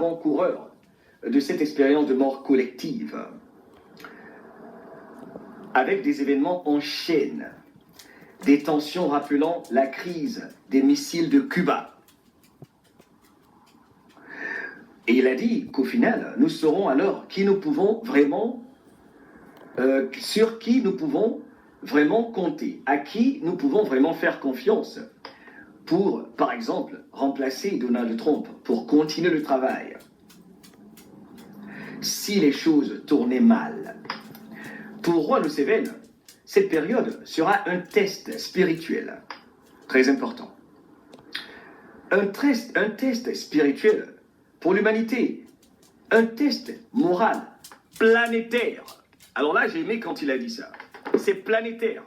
avant-coureurs de cette expérience de mort collective, avec des événements en chaîne, des tensions rappelant la crise des missiles de Cuba. Et il a dit qu'au final, nous saurons alors qui nous pouvons vraiment, sur qui nous pouvons vraiment compter, à qui nous pouvons vraiment faire confiance pour, par exemple, remplacer Donald Trump, pour continuer le travail. Si les choses tournaient mal, pour Juan Museveni, cette période sera un test spirituel très important. Un test spirituel pour l'humanité, un test moral planétaire. Alors là, j'ai aimé quand il a dit ça. C'est planétaire.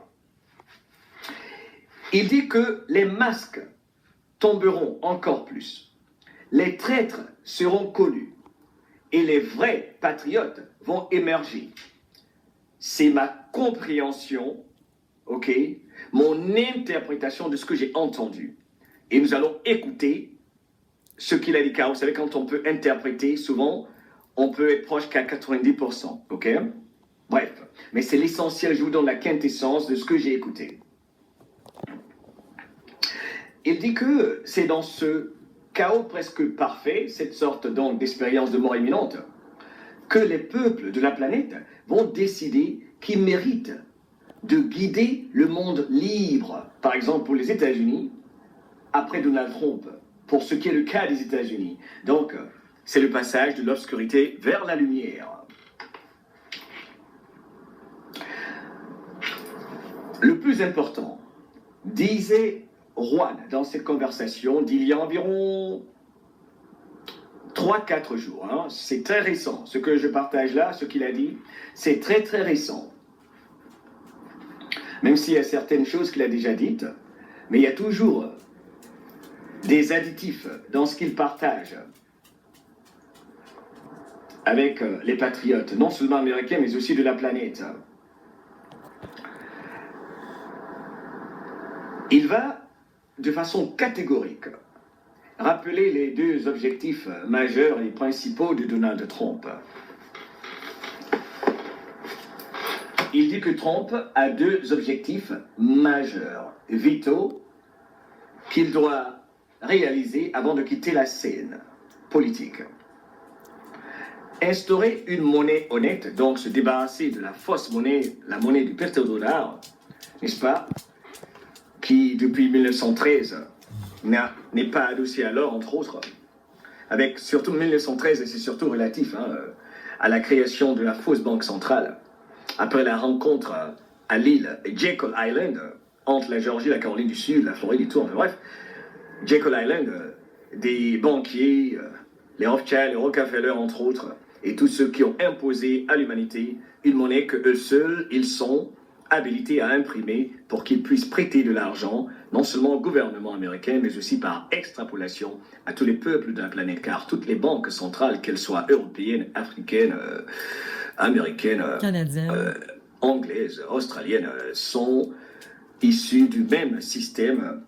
Il dit que les masques tomberont encore plus. Les traîtres seront connus. Et les vrais patriotes vont émerger. C'est ma compréhension, ok, mon interprétation de ce que j'ai entendu. Et nous allons écouter ce qu'il a dit, car vous savez, quand on peut interpréter, souvent, on peut être proche qu'à 90%, ok? Bref, mais c'est l'essentiel, je vous donne la quintessence de ce que j'ai écouté. Il dit que c'est dans ce chaos presque parfait, cette sorte donc d'expérience de mort imminente, que les peuples de la planète vont décider qui méritent de guider le monde libre. Par exemple, pour les États-Unis, après Donald Trump, pour ce qui est le cas des États-Unis. Donc, c'est le passage de l'obscurité vers la lumière. Le plus important, disait Juan dans cette conversation d'il y a environ 3-4 jours. Hein. C'est très récent. Ce que je partage là, ce qu'il a dit, c'est très très récent. Même s'il y a certaines choses qu'il a déjà dites, mais il y a toujours des additifs dans ce qu'il partage avec les patriotes, non seulement américains, mais aussi de la planète. Il va, de façon catégorique, rappeler les deux objectifs majeurs et principaux de Donald Trump. Il dit que Trump a deux objectifs majeurs, vitaux, qu'il doit réaliser avant de quitter la scène politique. Instaurer une monnaie honnête, donc se débarrasser de la fausse monnaie, la monnaie du pétrodollar, n'est-ce pas, qui depuis 1913 n'est pas adossée à l'or, entre autres, avec surtout 1913, et c'est surtout relatif à la création de la fausse banque centrale, après la rencontre à l'île Jekyll Island, entre la Géorgie, la Caroline du Sud, la Floride et tout, enfin bref, Jekyll Island, des banquiers, les Rothschild, les Rockefeller, entre autres, et tous ceux qui ont imposé à l'humanité une monnaie que eux seuls, ils sont habilités à imprimer pour qu'ils puissent prêter de l'argent, non seulement au gouvernement américain, mais aussi par extrapolation à tous les peuples de la planète, car toutes les banques centrales, qu'elles soient européennes, africaines, américaines, anglaises, australiennes, sont issues du même système